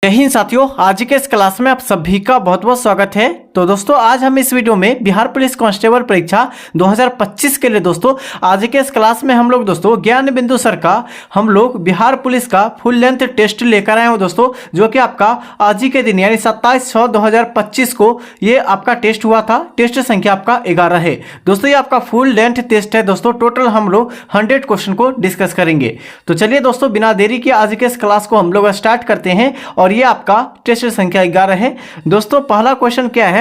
जय हिंद साथियों, आज के इस क्लास में आप सभी का बहुत बहुत स्वागत है। तो दोस्तों आज हम इस वीडियो में बिहार पुलिस कांस्टेबल परीक्षा 2025 के लिए दोस्तों आज के इस क्लास में हम लोग दोस्तों ज्ञान बिंदु सर का हम लोग बिहार पुलिस का फुल लेंथ टेस्ट लेकर आए हो दोस्तों, जो कि आपका आज ही के दिन यानी 27/6/2025 को ये आपका टेस्ट हुआ था। टेस्ट संख्या आपका 11 है दोस्तों। ये आपका फुल लेंथ टेस्ट है दोस्तों। टोटल हम लोग 100 क्वेश्चन को डिस्कस करेंगे। तो चलिए दोस्तों बिना देरी के आज के इस क्लास को हम लोग स्टार्ट करते हैं और ये आपका टेस्ट संख्या 11 है दोस्तों। पहला क्वेश्चन क्या है,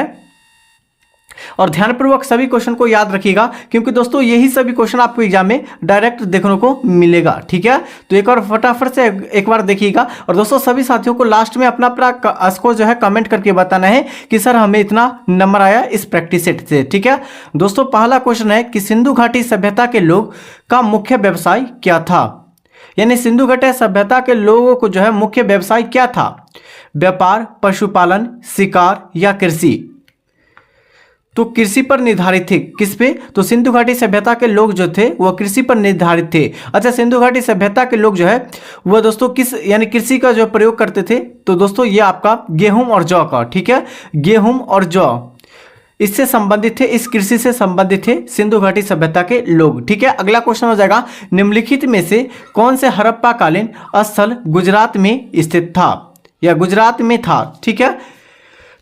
और ध्यानपूर्वक सभी क्वेश्चन को याद रखिएगा क्योंकि दोस्तों यही सभी क्वेश्चन आपको एग्जाम में डायरेक्ट देखने को मिलेगा। ठीक है, तो एक और फटाफट से एक बार देखिएगा। और दोस्तों सभी साथियों को लास्ट में अपना अपना स्कोर जो है कमेंट करके बताना है कि सर हमें इतना नंबर आया इस प्रैक्टिस सेट से। ठीक है दोस्तों, पहला क्वेश्चन है कि सिंधु घाटी सभ्यता के लोग का मुख्य व्यवसाय क्या था। यानी सिंधु घाटी सभ्यता के लोगों को जो है मुख्य व्यवसाय क्या था, व्यापार, पशुपालन, शिकार या कृषि। तो कृषि पर निर्धारित थे। किस पे? तो सिंधु घाटी सभ्यता के लोग जो थे वो कृषि पर निर्धारित थे। अच्छा, सिंधु घाटी सभ्यता के लोग जो है वो दोस्तों किस यानी कृषि का जो प्रयोग करते थे, तो दोस्तों ये आपका गेहूं और जौ का। ठीक है, गेहूं और जौ इससे संबंधित थे, इस कृषि से संबंधित थे सिंधु घाटी सभ्यता के लोग। ठीक है, अगला क्वेश्चन हो जाएगा निम्नलिखित में से कौन से हड़प्पा कालीन स्थल गुजरात में स्थित था या गुजरात में था। ठीक है,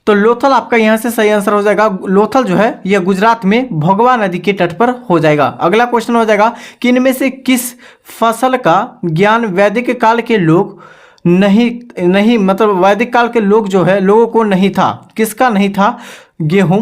तो लोथल आपका यहां से सही आंसर हो जाएगा। लोथल जो है यह गुजरात में भोगवा नदी के तट पर हो जाएगा। अगला क्वेश्चन हो जाएगा कि इनमें से किस फसल का ज्ञान वैदिक काल के लोग नहीं मतलब वैदिक काल के लोग जो है लोगों को नहीं था। किसका नहीं था? गेहूं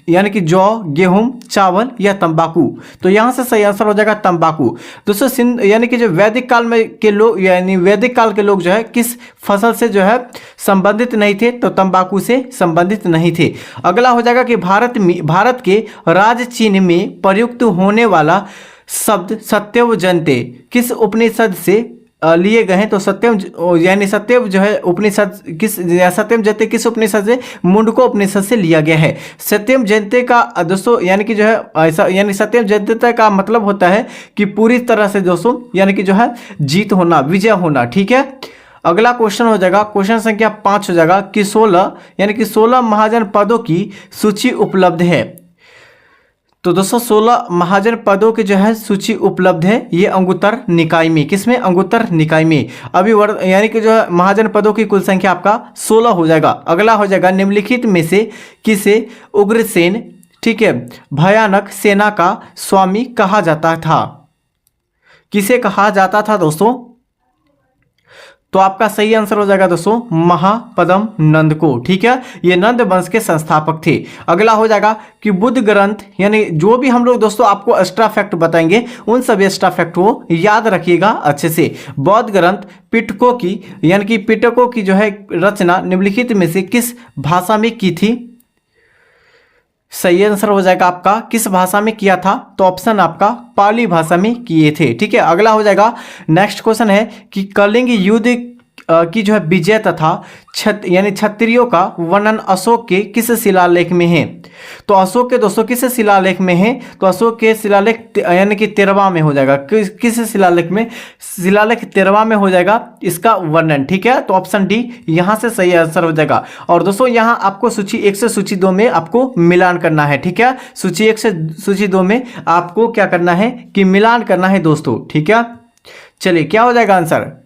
यानी कि जौ, गेहूं, चावल या तंबाकू। तो यहां से सही आंसर हो जाएगा तंबाकू। दोस्तों सिंध यानी कि जो वैदिक काल में के लोग यानी वैदिक काल के लोग जो है किस फसल से जो है संबंधित नहीं थे, तो तंबाकू से संबंधित नहीं थे। अगला हो जाएगा कि भारत के राज चिन्ह में प्रयुक्त होने वाला शब्द सत्यव जयते किस उपनिषद से लिए गए हैं। तो सत्यम यानी सत्यव जो है उपनिषद किस सत्यम जयते किस उपनिषद से? मुंडको उपनिषद से लिया गया है। सत्यम जयते का दोस्तों यानी कि जो है ऐसा यानी सत्यम जयते का मतलब होता है कि पूरी तरह से दोस्तों यानी कि जो है जीत होना, विजय होना। ठीक है, अगला क्वेश्चन हो जाएगा क्वेश्चन संख्या 5 हो जाएगा कि 16 यानी कि 16 महाजन पदों की सूची उपलब्ध है। तो दोस्तों 16 महाजन पदों की जो है सूची उपलब्ध है ये अंगुत्तर निकाय में। किसमें? अंगुत्तर निकाय में। अभी यानी कि जो है महाजन पदों की कुल संख्या आपका 16 हो जाएगा। अगला हो जाएगा निम्नलिखित में से किसे उग्रसेन, ठीक है, भयानक सेना का स्वामी कहा जाता था। किसे कहा जाता था दोस्तों? तो आपका सही आंसर हो जाएगा दोस्तों महापद्म नंद को। ठीक है, ये नंद वंश के संस्थापक थे। अगला हो जाएगा कि बुद्ध ग्रंथ यानी जो भी हम लोग दोस्तों आपको एक्स्ट्रा फैक्ट बताएंगे उन सभी एक्स्ट्रा फैक्ट को याद रखिएगा अच्छे से। बौद्ध ग्रंथ पिटकों की यानी कि पिटकों की जो है रचना निम्नलिखित में से किस भाषा में की थी? सही आंसर हो जाएगा आपका किस भाषा में किया था? तो ऑप्शन आपका पाली भाषा में किए थे। ठीक है, अगला हो जाएगा नेक्स्ट क्वेश्चन है कि कलिंग युद्ध की जो है विजय तथा यानी क्षत्रियों का वर्णन अशोक के किस शिलालेख में है? तो अशोक के दोस्तों किस शिलालेख में है? तो अशोक के शिलालेख यानी कि 13वां में हो जाएगा। किस शिलालेख में? शिलालेख 13वां में हो जाएगा इसका वर्णन। ठीक है, तो ऑप्शन डी यहां से सही आंसर हो जाएगा। और दोस्तों यहां आपको सूची 1 से सूची 2 में आपको मिलान करना है। ठीक है, सूची 1 से सूची 2 में आपको क्या करना है कि मिलान करना है दोस्तों। ठीक है, चलिए क्या हो जाएगा आंसर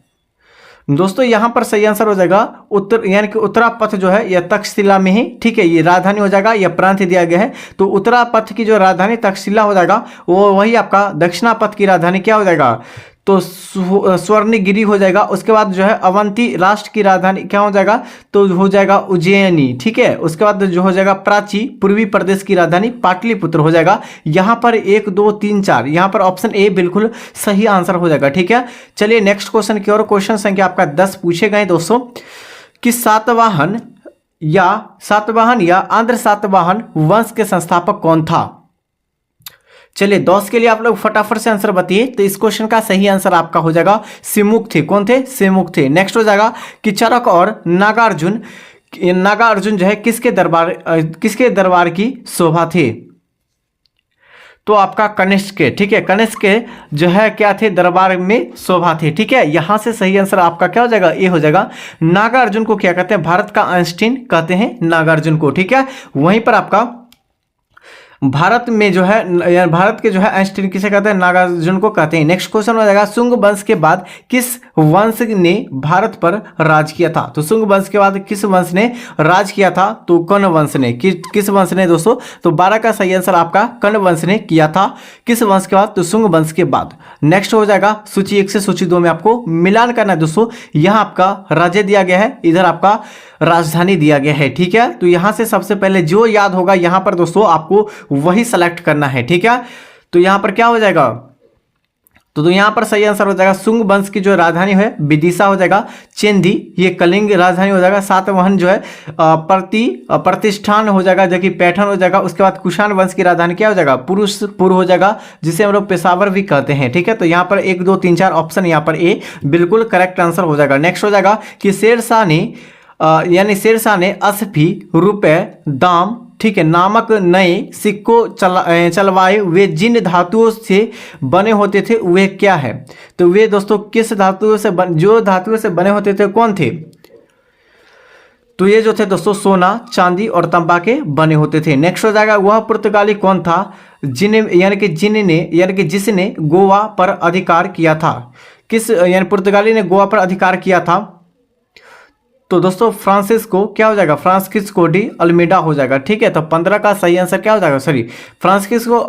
दोस्तों? यहां पर सही आंसर हो जाएगा उत्तर यानी कि उत्तरा पथ जो है यह तक्षशिला में है। ठीक है, ये राजधानी हो जाएगा, यह प्रांत दिया गया है। तो उत्तरा पथ की जो राजधानी तक्षशिला हो जाएगा वो वही आपका दक्षिणा पथ की राजधानी क्या हो जाएगा? तो स्वर्णगिरी हो जाएगा। उसके बाद जो है अवंती राष्ट्र की राजधानी क्या हो जाएगा? तो हो जाएगा उज्जैनी। ठीक है, उसके बाद जो हो जाएगा प्राची पूर्वी प्रदेश की राजधानी पाटलिपुत्र हो जाएगा। यहाँ पर 1 2 3 4 यहाँ पर ऑप्शन ए बिल्कुल सही आंसर हो जाएगा। ठीक है, चलिए नेक्स्ट क्वेश्चन की ओर। क्वेश्चन संख्या आपका 10 पूछे गए दोस्तों कि सातवाहन या आंध्र सातवाहन वंश के संस्थापक कौन था? चलिए 10 के लिए आप लोग फटाफट से आंसर बताइए। तो इस क्वेश्चन का सही आंसर आपका हो जाएगा सिमुक थे। कौन थे? सिमुक थे। नेक्स्ट हो जाएगा कि चरक और नागार्जुन जो है किसके दरबार की शोभा थे? तो आपका कनिष्क के, ठीक है, कनिष्क के जो है क्या थे, दरबार में शोभा थी, ठीक है। यहां से सही आंसर आपका क्या हो जाएगा, ए हो जाएगा। नागार्जुन को क्या कहते हैं, भारत का आइंस्टीन कहते हैं नागार्जुन को, ठीक है। वहीं पर आपका भारत में जो है, या भारत के जो है आइंस्टीन किसे कहते हैं, नागार्जुन को कहते हैं। नेक्स्ट क्वेश्चन हो जाएगा, शुंग वंश के बाद किस वंश ने भारत पर राज किया था। तो शुंग वंश के बाद किस वंश ने राज किया था, तो कर्ण वंश ने। किस वंश ने दोस्तों, तो 12 का सही आंसर आपका कर्ण वंश ने किया था। किस वंश के बाद, तो शुंग वंश के बाद। नेक्स्ट हो जाएगा सूची 1 से सूची 2 में आपको मिलान करना है दोस्तों। यहाँ आपका राज्य दिया गया है, इधर आपका राजधानी दिया गया है, ठीक है। तो यहां से सबसे पहले जो याद होगा यहां पर दोस्तों आपको वही सेलेक्ट करना है, ठीक है। तो यहां पर क्या हो जाएगा, तो यहां पर सही आंसर हो जाएगा शुंग वंश की जो राजधानी है विदिशा हो जाएगा। चेंदी ये कलिंग राजधानी हो जाएगा। सातवाहन जो है प्रतिष्ठान हो जाएगा, जो कि पैठन हो जाएगा। उसके बाद कुषाण वंश की राजधानी क्या हो जाएगा, पुरुषपुर हो जाएगा, जिसे हम लोग पेशावर भी कहते हैं, ठीक है। तो यहाँ पर 1 2 3 4 ऑप्शन यहाँ पर ए बिल्कुल करेक्ट आंसर हो जाएगा। नेक्स्ट हो जाएगा कि शेरशाह ने अस्फी, रुपए, दाम, ठीक है, नामक नए सिक्कों चलवाए। वे जिन धातुओं से बने होते थे वे क्या है, तो वे दोस्तों किस धातुओं से जो धातुओं से बने होते थे कौन थे, तो ये जो थे दोस्तों सोना, चांदी और तांबा के बने होते थे। नेक्स्ट हो जाएगा, वह पुर्तगाली कौन था जिसने गोवा पर अधिकार किया था। किस पुर्तगाली ने गोवा पर अधिकार किया था, तो दोस्तों फ्रांसिस्को क्या हो जाएगा, फ्रांसिस्को डी अल्मेडा हो जाएगा, ठीक है। तो 15 का सही आंसर क्या हो जाएगा, सॉरी फ्रांसिस्को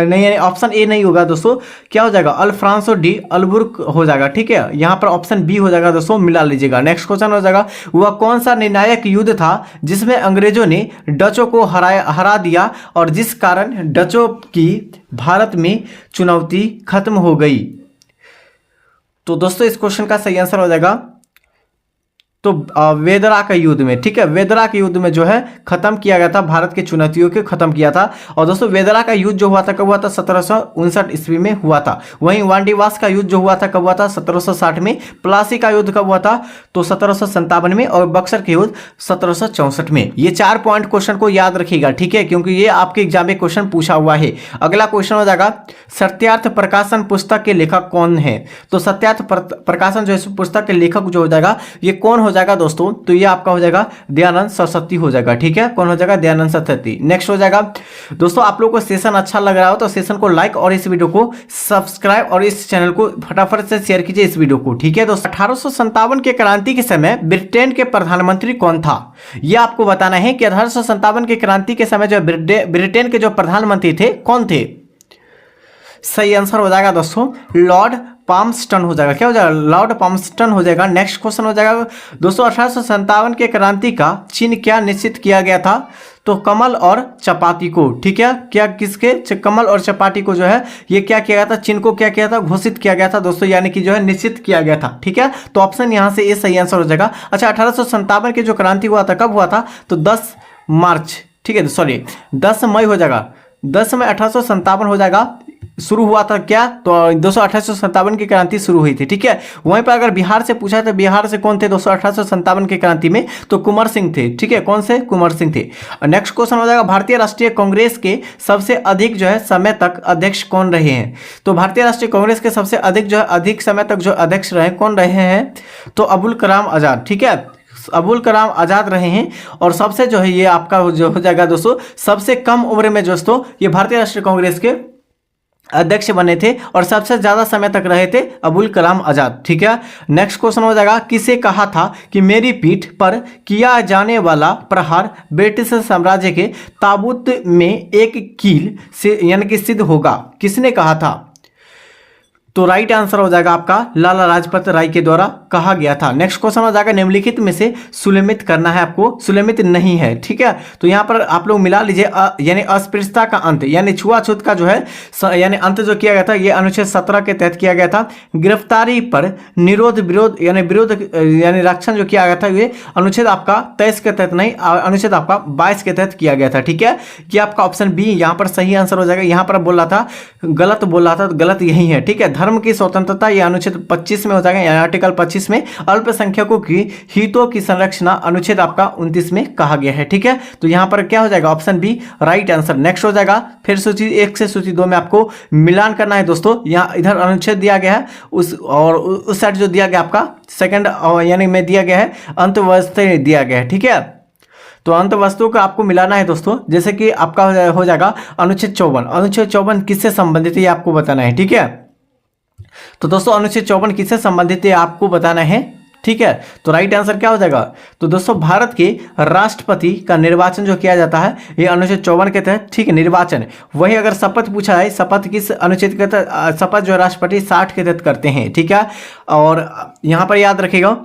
नहीं, ऑप्शन ए नहीं होगा दोस्तों, क्या हो जाएगा अल्फ्रांसो डी अल्बुर्क हो जाएगा, ठीक है। यहाँ पर ऑप्शन बी हो जाएगा दोस्तों, मिला लीजिएगा। नेक्स्ट क्वेश्चन हो जाएगा, वह कौन सा निर्णायक युद्ध था जिसमें अंग्रेजों ने डचों को हरा दिया और जिस कारण डचों की भारत में चुनौती खत्म हो गई। तो दोस्तों इस क्वेश्चन का सही आंसर हो जाएगा तो वेदरा का युद्ध में, ठीक है। वेदरा के युद्ध में जो है खत्म किया गया था, भारत की चुनौतियों को खत्म किया था। और दोस्तों वेदरा का युद्ध जो हुआ था कब हुआ था, 1759 ईस्वी में हुआ था। वहीं वांडीवास का युद्ध जो हुआ था कब हुआ था, 1760 में। प्लासी का युद्ध कब हुआ था, तो 1757 में। और बक्सर के युद्ध 1764 में। ये 4 पॉइंट क्वेश्चन को याद रखिएगा, ठीक है, क्योंकि ये आपके एग्जाम में क्वेश्चन पूछा हुआ है। अगला क्वेश्चन हो जाएगा, सत्यार्थ प्रकाशन पुस्तक के लेखक कौन है। तो सत्यार्थ प्रकाशन जो है पुस्तक के लेखक जो हो जाएगा ये कौन हो जाएगा दोस्तों, तो ये आपका हो जाएगा दयानंद सरस्वती हो जाएगा, ठीक है। कौन हो जाएगा, दयानंद सरस्वती। नेक्स्ट हो जाएगा दोस्तों, आप लोगों को सेशन अच्छा लग रहा हो तो सेशन को लाइक और इस वीडियो को सब्सक्राइब और इस चैनल को फटाफट से शेयर कीजिए इस वीडियो को, ठीक है दोस्तों। 1857 के क्रांति के समय ब्रिटेन के प्रधानमंत्री कौन था, यह आपको बताना है कि 1857 के क्रांति के समय जो ब्रिटेन के जो प्रधानमंत्री थे कौन थे। सही आंसर हो जाएगा दोस्तों लॉर्ड पाम्स्टन हो जाएगा। क्या हो जाएगा, लॉर्ड पाम्स्टन हो जाएगा। नेक्स्ट क्वेश्चन हो जाएगा दोस्तों, 1857 के क्रांति का चिन्ह क्या निश्चित किया गया था, तो कमल और चपाती को, ठीक है। क्या किसके, कमल और चपाती को जो है ये क्या किया गया था, चिन्ह को क्या किया था, घोषित किया गया था दोस्तों, यानी कि जो है निश्चित किया गया था, ठीक है। तो ऑप्शन यहाँ से ये सही आंसर हो जाएगा। अच्छा 1857 के जो क्रांति हुआ था कब हुआ था, तो 10 मार्च, ठीक है, सॉरी 10 मई हो जाएगा। 10 मई 1857 हो जाएगा, शुरू हुआ था क्या, तो 1857 की क्रांति शुरू हुई थी, ठीक है। वहीं पर अगर बिहार से पूछा तो बिहार से कौन थे दोस्तों 1857 की क्रांति में, तो कुंवर सिंह थे, ठीक है। कौन से, कुंवर सिंह थे। नेक्स्ट क्वेश्चन हो जाएगा, भारतीय राष्ट्रीय कांग्रेस के सबसे अधिक जो है समय तक अध्यक्ष कौन रहे हैं। तो भारतीय राष्ट्रीय कांग्रेस के सबसे अधिक जो है अधिक समय तक जो अध्यक्ष रहे कौन रहे हैं, तो अबुल कलाम आजाद, ठीक है। अबुल कलाम आजाद रहे हैं। और सबसे जो है ये आपका जो हो जाएगा दोस्तों सबसे कम उम्र में दोस्तों ये भारतीय राष्ट्रीय कांग्रेस के अध्यक्ष बने थे और सबसे ज्यादा समय तक रहे थे अबुल कलाम आजाद, ठीक है। नेक्स्ट क्वेश्चन हो जाएगा, किसे कहा था कि मेरी पीठ पर किया जाने वाला प्रहार ब्रिटिश साम्राज्य के ताबूत में एक कील से यानी कि सिद्ध होगा, किसने कहा था, तो राइट आंसर हो जाएगा आपका लाला लाजपत राय के द्वारा कहा गया था। नेक्स्ट क्वेश्चन हो जाएगा, निम्नलिखित में से सुलमित करना है आपको, सुलमित नहीं है, ठीक है। तो यहाँ पर आप लोग मिला लीजिए यानी अस्पृश्यता का अंत यानी छुआछूत का जो है यानी अंत जो किया गया था ये अनुच्छेद 17 के तहत किया गया था। गिरफ्तारी पर निरोध विरोध यानी रक्षण जो किया गया था ये अनुच्छेद आपका 23 के तहत नहीं, अनुच्छेद आपका 22 के तहत किया गया था, ठीक है। ये आपका ऑप्शन बी यहाँ पर सही आंसर हो जाएगा। यहाँ पर बोल रहा था गलत बोल रहा था, गलत यही है, ठीक है। धर्म की स्वतंत्रता, ये अनुच्छेद 25 में हो जाएगा, यानी आर्टिकल 25 में। अल्पसंख्यकों की हितों की संरक्षण अनुच्छेद आपका 29 में कहा गया है। ठीक है, तो यहाँ पर क्या हो जाएगा, option B right answer. Next हो जाएगा, फिर सूची 1 से सूची 2 में आपको मिलान करना है दोस्तों। यहाँ इधर अनुच्छेद दिया गया है, उस साइड जो दिया गया आपका सेकंड यानी में दिया गया है, अंतवस्त्र दिया गया है। ठीक है, तो अंत वस्तु का आपको मिलाना है दोस्तों। जैसे कि आपका हो जाएगा अनुच्छेद 54। अनुच्छेद 54 किससे संबंधित है ये आपको बताना है। ठीक है, तो दोस्तों अनुच्छेद 54 किससे संबंधित है आपको बताना है। ठीक है, तो राइट आंसर क्या हो जाएगा, तो दोस्तों भारत के राष्ट्रपति का निर्वाचन जो किया जाता है ये अनुच्छेद 54 के तहत। ठीक है, निर्वाचन। वही अगर शपथ पूछा है, शपथ किस अनुच्छेद के तहत, शपथ जो राष्ट्रपति 60 के तहत करते हैं। ठीक है, और यहाँ पर याद रखिएगा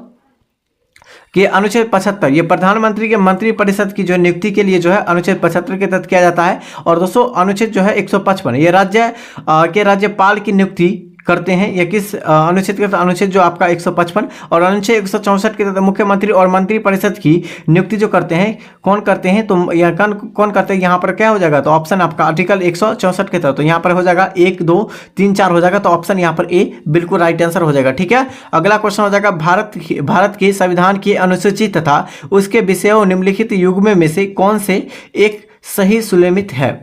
कि अनुच्छेद 75 ये प्रधानमंत्री के मंत्रिपरिषद की जो नियुक्ति के लिए जो है अनुच्छेद 75 के तहत किया जाता है। और दोस्तों अनुच्छेद जो है 155 ये राज्य के राज्यपाल की नियुक्ति करते हैं। ये किस अनुच्छेद के तहत, अनुच्छेद जो आपका 155। और अनुच्छेद 164 के तहत मुख्यमंत्री और मंत्रिपरिषद की नियुक्ति जो करते हैं, कौन करते हैं, तो यह कौन करते हैं, यहाँ पर क्या हो जाएगा, तो ऑप्शन आपका आर्टिकल 164 के तहत। तो यहाँ पर हो जाएगा 1 2 3 4 हो जाएगा, तो ऑप्शन यहाँ पर ए बिल्कुल राइट आंसर हो जाएगा। ठीक है, अगला क्वेश्चन हो जाएगा, भारत के संविधान की अनुसूची तथा उसके विषयों निम्नलिखित युग्म में से कौन से एक सही सुलेखित है।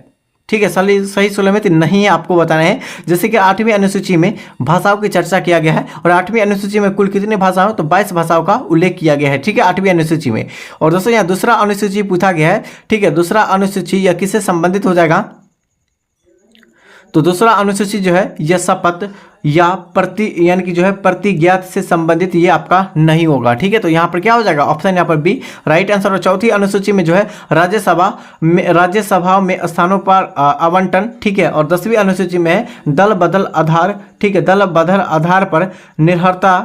ठीक है, सही सुलेखित नहीं है आपको बताना है। जैसे कि 8वीं अनुसूची में भाषाओं की चर्चा किया गया है, और 8वीं अनुसूची में कुल कितनी भाषाओं, तो 22 भाषाओं का उल्लेख किया गया है। ठीक है, 8वीं अनुसूची में। और दोस्तों यहाँ दूसरा अनुसूची पूछा गया है। ठीक है, दूसरा अनुसूची यह किससे संबंधित हो जाएगा, तो दूसरा अनुसूची जो है यह शपथ या यानी कि जो है प्रतिज्ञा से संबंधित ये आपका नहीं होगा। ठीक है, तो यहाँ पर क्या हो जाएगा, ऑप्शन यहाँ पर बी राइट आंसर। और चौथी अनुसूची में जो है राज्यसभा में स्थानों पर आवंटन। ठीक है, और 10वीं अनुसूची में है दल बदल आधार। ठीक है, दल बदल आधार पर निर्भरता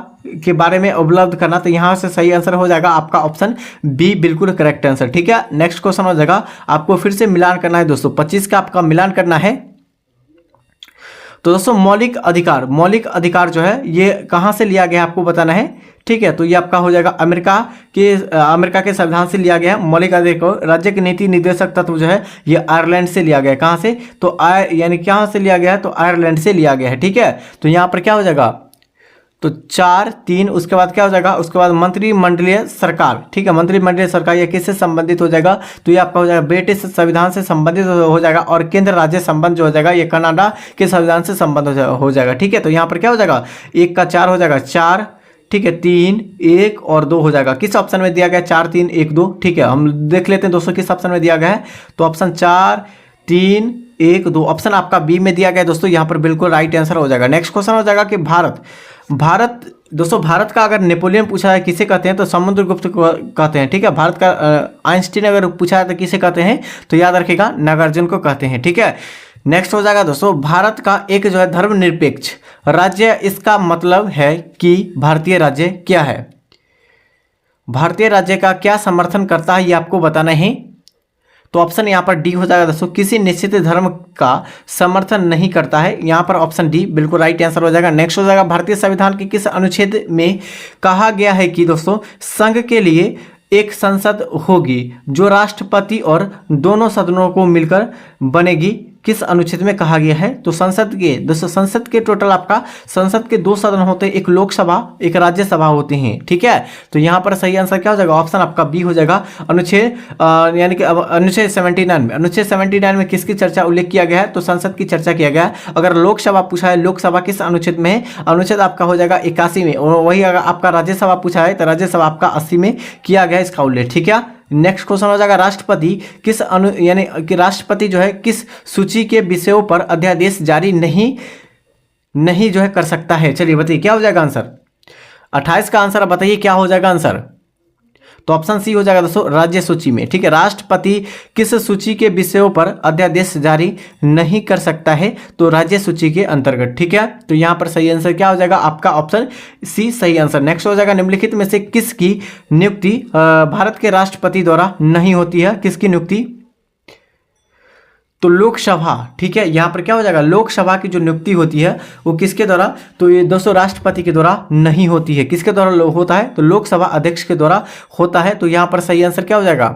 के बारे में उपलब्ध करना। तो यहाँ से सही आंसर हो जाएगा आपका ऑप्शन बी बिल्कुल करेक्ट आंसर। ठीक है, नेक्स्ट क्वेश्चन हो जाएगा, आपको फिर से मिलान करना है दोस्तों, 25 का आपका मिलान करना है। तो दोस्तों मौलिक अधिकार जो है ये कहाँ से लिया गया है आपको बताना है। ठीक है, तो ये आपका हो जाएगा अमेरिका के संविधान से लिया गया है। मौलिक अधिकार राज्य के नीति निर्देशक तत्व जो है ये आयरलैंड से लिया गया है। कहाँ से, तो यानी कहाँ से लिया गया है, तो आयरलैंड से लिया गया है। ठीक है, तो यहाँ पर क्या हो जाएगा, तो 4 3 उसके बाद क्या हो जाएगा, उसके बाद मंत्रिमंडलीय सरकार। ठीक है, मंत्रिमंडलीय सरकार ये किससे संबंधित हो जाएगा, तो ये आपका हो जाएगा ब्रिटिश संविधान से संबंधित हो जाएगा। और केंद्र राज्य संबंध जो हो जाएगा ये कनाडा के संविधान से संबंध हो जाएगा। ठीक है, तो यहाँ पर क्या हो जाएगा, 1 का 4 हो जाएगा 4। ठीक है, 3 1 और 2 हो जाएगा। किस ऑप्शन में दिया गया, 4 3 1 2। ठीक है, हम देख लेते हैं दोस्तों किस ऑप्शन में दिया गया है, तो ऑप्शन 4 3 1 2 ऑप्शन आपका बी में दिया गया दोस्तों। यहाँ पर बिल्कुल राइट आंसर हो जाएगा। नेक्स्ट क्वेश्चन हो जाएगा कि भारत दोस्तों भारत का अगर नेपोलियन पूछा है किसे कहते हैं, तो समुद्रगुप्त को कहते हैं। ठीक है, भारत का आइंस्टीन अगर पूछा है तो किसे कहते हैं, तो याद रखिएगा नागार्जुन को कहते हैं। ठीक है, नेक्स्ट हो जाएगा दोस्तों, भारत का एक जो है धर्मनिरपेक्ष राज्य, इसका मतलब है कि भारतीय राज्य क्या है, भारतीय राज्य का क्या समर्थन करता है ये आपको बताना है। तो ऑप्शन यहाँ पर डी हो जाएगा दोस्तों, किसी निश्चित धर्म का समर्थन नहीं करता है। यहाँ पर ऑप्शन डी बिल्कुल राइट आंसर हो जाएगा। नेक्स्ट हो जाएगा, भारतीय संविधान के किस अनुच्छेद में कहा गया है कि दोस्तों संघ के लिए एक संसद होगी जो राष्ट्रपति और दोनों सदनों को मिलकर बनेगी, किस अनुच्छेद में कहा गया है, तो संसद के दोस्तों संसद के टोटल आपका संसद के 2 सदन होते हैं, एक लोकसभा एक राज्यसभा होती हैं। ठीक है, तो यहाँ पर सही आंसर क्या हो जाएगा, ऑप्शन आपका बी हो जाएगा। अनुच्छेद यानी कि अनुच्छेद 79 में किसकी चर्चा उल्लेख किया गया है, तो संसद की चर्चा किया गया है। अगर लोकसभा पूछा है, लोकसभा किस अनुच्छेद में है, अनुच्छेद आपका हो जाएगा 81 में। और वही अगर आपका राज्यसभा पूछा है तो राज्यसभा आपका 80 में किया गया इसका उल्लेख। ठीक है, नेक्स्ट क्वेश्चन हो जाएगा, राष्ट्रपति किस यानी कि राष्ट्रपति जो है किस सूची के विषयों पर अध्यादेश जारी नहीं जो है कर सकता है। चलिए बताइए क्या हो जाएगा आंसर, 28 का आंसर बताइए क्या हो जाएगा आंसर, तो ऑप्शन सी हो जाएगा दोस्तों राज्य सूची में। ठीक है, राष्ट्रपति किस सूची के विषयों पर अध्यादेश जारी नहीं कर सकता है, तो राज्य सूची के अंतर्गत। ठीक है, तो यहाँ पर सही आंसर क्या हो जाएगा आपका ऑप्शन सी सही आंसर। नेक्स्ट हो जाएगा, निम्नलिखित में से किसकी नियुक्ति भारत के राष्ट्रपति द्वारा नहीं होती है, किसकी नियुक्ति, तो लोकसभा। ठीक है, यहाँ पर क्या हो जाएगा, लोकसभा की जो नियुक्ति होती है वो किसके द्वारा, तो ये दोस्तों राष्ट्रपति के द्वारा नहीं होती है, किसके द्वारा होता है, तो लोकसभा अध्यक्ष के द्वारा होता है। तो यहाँ पर सही आंसर क्या हो जाएगा,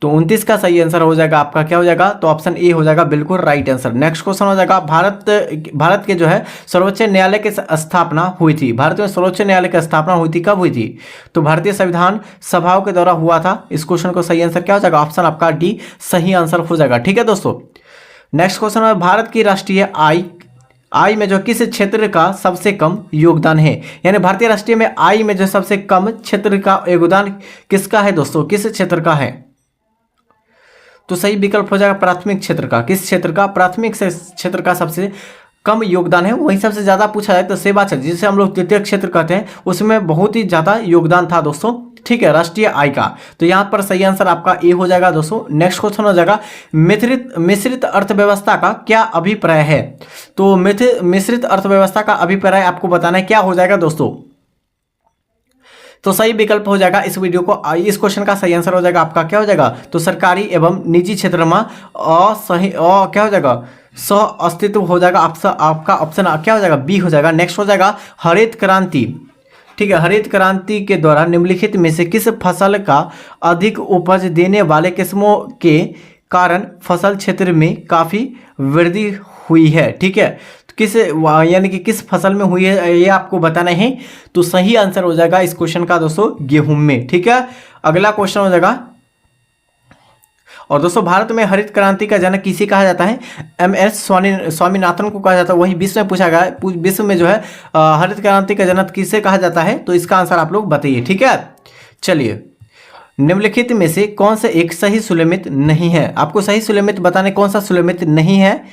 तो 29 का सही आंसर हो जाएगा आपका क्या हो जाएगा, तो ऑप्शन ए हो जाएगा बिल्कुल राइट आंसर। नेक्स्ट क्वेश्चन हो जाएगा भारत के जो है सर्वोच्च न्यायालय की स्थापना हुई थी। भारत में सर्वोच्च न्यायालय की स्थापना हुई थी, कब हुई थी, तो भारतीय संविधान सभाओं के द्वारा हुआ था। इस क्वेश्चन को सही आंसर क्या हो जाएगा, ऑप्शन आपका डी सही आंसर हो जाएगा। ठीक है दोस्तों, नेक्स्ट क्वेश्चन है भारत की राष्ट्रीय आय में जो किस क्षेत्र का सबसे कम योगदान है, यानी भारतीय राष्ट्रीय में आय में जो सबसे कम क्षेत्र का योगदान किसका है दोस्तों, किस क्षेत्र का है, तो सही विकल्प हो जाएगा प्राथमिक क्षेत्र का। किस क्षेत्र का, प्राथमिक क्षेत्र का सबसे कम योगदान है। वही सबसे ज्यादा पूछा जाए तो सेवा क्षेत्र, जिसे हम लोग तृतीय क्षेत्र कहते हैं, उसमें बहुत ही ज्यादा योगदान था दोस्तों। ठीक है, राष्ट्रीय आय का, तो यहाँ पर सही आंसर आपका ए हो जाएगा दोस्तों। नेक्स्ट क्वेश्चन हो जाएगा मिश्रित अर्थव्यवस्था का क्या अभिप्राय है, तो मिश्रित अर्थव्यवस्था का अभिप्राय आपको बताना है, क्या हो जाएगा दोस्तों, तो सही विकल्प हो जाएगा इस वीडियो को, इस क्वेश्चन का सही आंसर हो जाएगा आपका क्या हो जाएगा, तो सरकारी एवं निजी क्षेत्र में क्या हो जाएगा, सह अस्तित्व हो जाएगा। आपका ऑप्शन क्या हो जाएगा, बी हो जाएगा। नेक्स्ट हो जाएगा हरित क्रांति। ठीक है, हरित क्रांति के द्वारा निम्नलिखित में से किस फसल का अधिक उपज देने वाले किस्मों के कारण फसल क्षेत्र में काफी वृद्धि हुई है। ठीक है, किस यानी कि किस फसल में हुई है ये आपको बताना है, तो सही आंसर हो जाएगा इस क्वेश्चन का दोस्तों गेहूं में। ठीक है, अगला क्वेश्चन हो जाएगा, और दोस्तों भारत में हरित क्रांति का जनक किसे कहा जाता है, MS स्वामीनाथन को कहा जाता है। वही विश्व में पूछा गया, विश्व में जो है हरित क्रांति का जनक किसे कहा जाता है, तो इसका आंसर आप लोग बताइए। ठीक है, चलिए, निम्नलिखित में से कौन सा एक सही सुलेमित नहीं है, आपको सही सुलेमित बताने कौन सा सुलेमित नहीं है,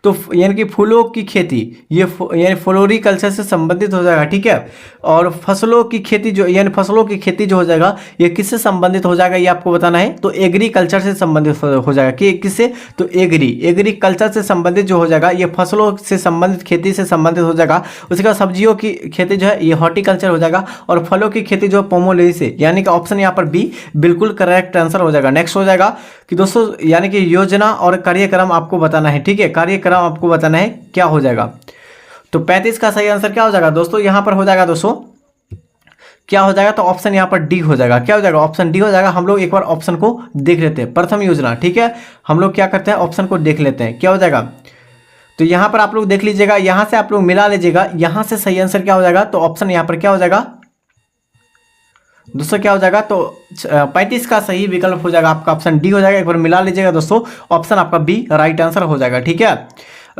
तो यानी कि फूलों की खेती, ये यानी फ्लोरिकल्चर से संबंधित हो जाएगा। ठीक है, और फसलों की खेती जो यानी फसलों की खेती जो हो जाएगा ये किससे संबंधित हो जाएगा, ये आपको बताना है, तो एग्रीकल्चर से संबंधित हो जाएगा। कि किससे, तो एग्रीकल्चर से संबंधित जो हो जाएगा ये फसलों से संबंधित खेती से संबंधित हो जाएगा। उसके बाद सब्जियों की खेती जो है ये हॉर्टिकल्चर हो जाएगा, और फलों की खेती जो पोमोलोजी से, यानी कि ऑप्शन यहाँ पर बी बिल्कुल करेक्ट आंसर हो जाएगा। नेक्स्ट हो जाएगा कि दोस्तों यानी कि योजना और कार्यक्रम आपको बताना है। ठीक है, कार्यक्रम आपको बताना है क्या हो जाएगा, तो 35 का सही आंसर क्या हो जाएगा दोस्तों, यहां पर हो जाएगा दोस्तों क्या हो जाएगा, तो ऑप्शन यहां पर डी हो जाएगा। क्या हो जाएगा, ऑप्शन डी हो जाएगा। हम लोग एक बार ऑप्शन को देख लेते हैं, प्रथम योजना। ठीक है, हम लोग क्या करते हैं, ऑप्शन को देख लेते हैं क्या हो जाएगा, तो यहां पर आप लोग देख लीजिएगा, यहां से आप लोग मिला लीजिएगा, यहां से सही आंसर क्या हो जाएगा, तो ऑप्शन यहां पर क्या हो जाएगा दोस्तों, क्या हो जाएगा, तो 35 का सही विकल्प हो जाएगा आपका ऑप्शन डी हो जाएगा। एक बार मिला लीजिएगा दोस्तों, ऑप्शन आपका बी राइट आंसर हो जाएगा। ठीक है,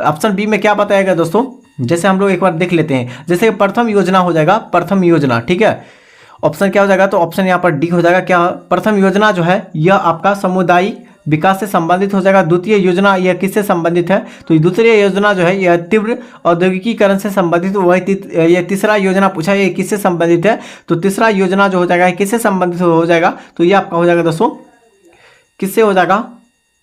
ऑप्शन बी में क्या बताएगा दोस्तों, जैसे हम लोग एक बार देख लेते हैं, जैसे प्रथम योजना हो जाएगा, प्रथम योजना। ठीक है, ऑप्शन क्या हो जाएगा, तो ऑप्शन यहाँ पर डी हो जाएगा। क्या, प्रथम योजना जो है यह आपका सामुदायिक विकास से संबंधित हो जाएगा। द्वितीय योजना यह किससे संबंधित है, तो दूसरी योजना जो है यह तीव्र औद्योगिकीकरण से संबंधित। वही यह तीसरा योजना पूछा ये किससे संबंधित है, तो तीसरा योजना जो हो जाएगा किससे संबंधित हो जाएगा, तो ये आपका हो जाएगा दोस्तों किससे हो जाएगा,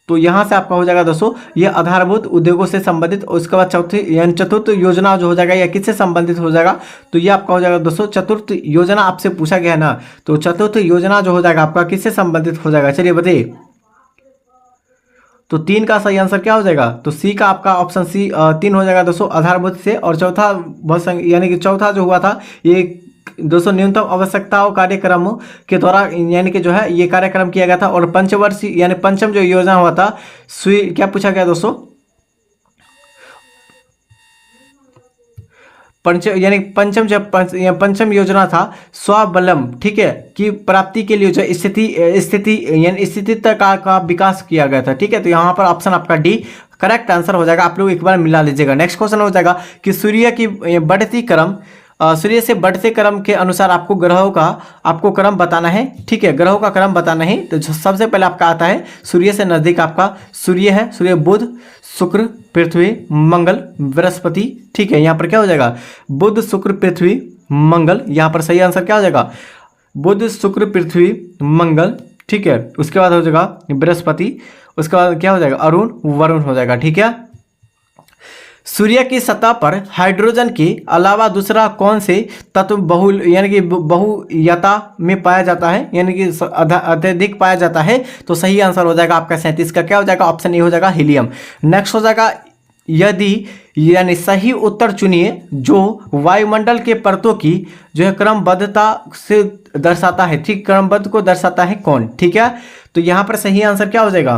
तो यहाँ से आपका हो जाएगा दोस्तों ये आधारभूत उद्योगों से संबंधित। उसके बाद चौथी यानी चतुर्थ योजना जो हो जाएगा यह किससे संबंधित हो जाएगा, तो ये आपका हो जाएगा दोस्तों चतुर्थ योजना। आपसे पूछा गया है ना, तो चतुर्थ योजना जो हो जाएगा आपका किससे संबंधित हो जाएगा, चलिए बताइए। तो 3 का सही आंसर क्या हो जाएगा, तो सी का आपका ऑप्शन सी 3 हो जाएगा दोस्तों आधारभूत से। और चौथा यानी कि चौथा जो हुआ था ये दोस्तों न्यूनतम आवश्यकताओं कार्यक्रमों के द्वारा यानी कि जो है ये कार्यक्रम किया गया था। और पंचवर्षीय यानी पंचम जो योजना हुआ था क्या पूछा गया दोस्तों, यानी पंचम योजना था स्वावलंब। ठीक है, की प्राप्ति के लिए जो स्थिति यानी स्थिति का विकास किया गया था। ठीक है, तो यहाँ पर ऑप्शन आपका डी करेक्ट आंसर हो जाएगा। आप लोग एक बार मिला लीजिएगा। नेक्स्ट क्वेश्चन हो जाएगा कि सूर्य की बढ़ती क्रम सूर्य से बढ़ते क्रम के अनुसार आपको ग्रहों का क्रम बताना है। ठीक है, ग्रहों का क्रम बताना है। तो सबसे पहले आपका आता है सूर्य से नजदीक आपका सूर्य है, सूर्य बुध शुक्र पृथ्वी मंगल बृहस्पति। ठीक है, यहाँ पर क्या हो जाएगा बुध शुक्र पृथ्वी मंगल, यहाँ पर सही आंसर क्या हो जाएगा बुध शुक्र पृथ्वी मंगल। ठीक है, उसके बाद हो जाएगा बृहस्पति, उसके बाद क्या हो जाएगा अरुण वरुण हो जाएगा। ठीक है, सूर्य की सतह पर हाइड्रोजन के अलावा दूसरा कौन से तत्व बहुयता में पाया जाता है, यानी कि अत्यधिक पाया जाता है, तो सही आंसर हो जाएगा आपका 37 का क्या हो जाएगा ऑप्शन ए हो जाएगा हीलियम। नेक्स्ट हो जाएगा यदि यानी सही उत्तर चुनिए जो वायुमंडल के परतों की जो है क्रमबद्धता से दर्शाता है, ठीक, क्रमबद्ध को दर्शाता है कौन, ठीक है। तो यहाँ पर सही आंसर क्या हो जाएगा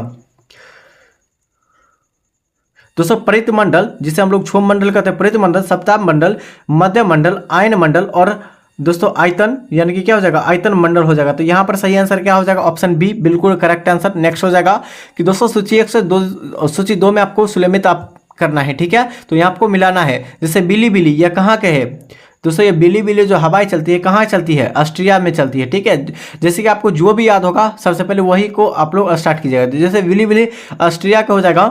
दोस्तों, परित मंडल, जिसे हम लोग क्षोभ मंडल कहते हैं, परित मंडल, सप्ताह मंडल, मध्य मंडल, आयन मंडल और दोस्तों आयतन, यानी कि क्या हो जाएगा, आयतन मंडल हो जाएगा। तो यहाँ पर सही आंसर क्या हो जाएगा, ऑप्शन बी बिल्कुल करेक्ट आंसर। नेक्स्ट हो जाएगा कि दोस्तों सूची 1 से 2, सूची 2 में आपको सुलेमित आप करना है, ठीक है। तो यहाँ आपको मिलाना है, जैसे बिलीबिली यह कहाँ के है दोस्तों, ये बिलीबिली जो हवाई चलती है कहाँ चलती है, ऑस्ट्रिया में चलती है, ठीक है। जैसे कि आपको जो भी याद होगा सबसे पहले वही को आप लोग स्टार्ट कीजिएगा। जैसे बिलीबिली ऑस्ट्रिया का हो जाएगा,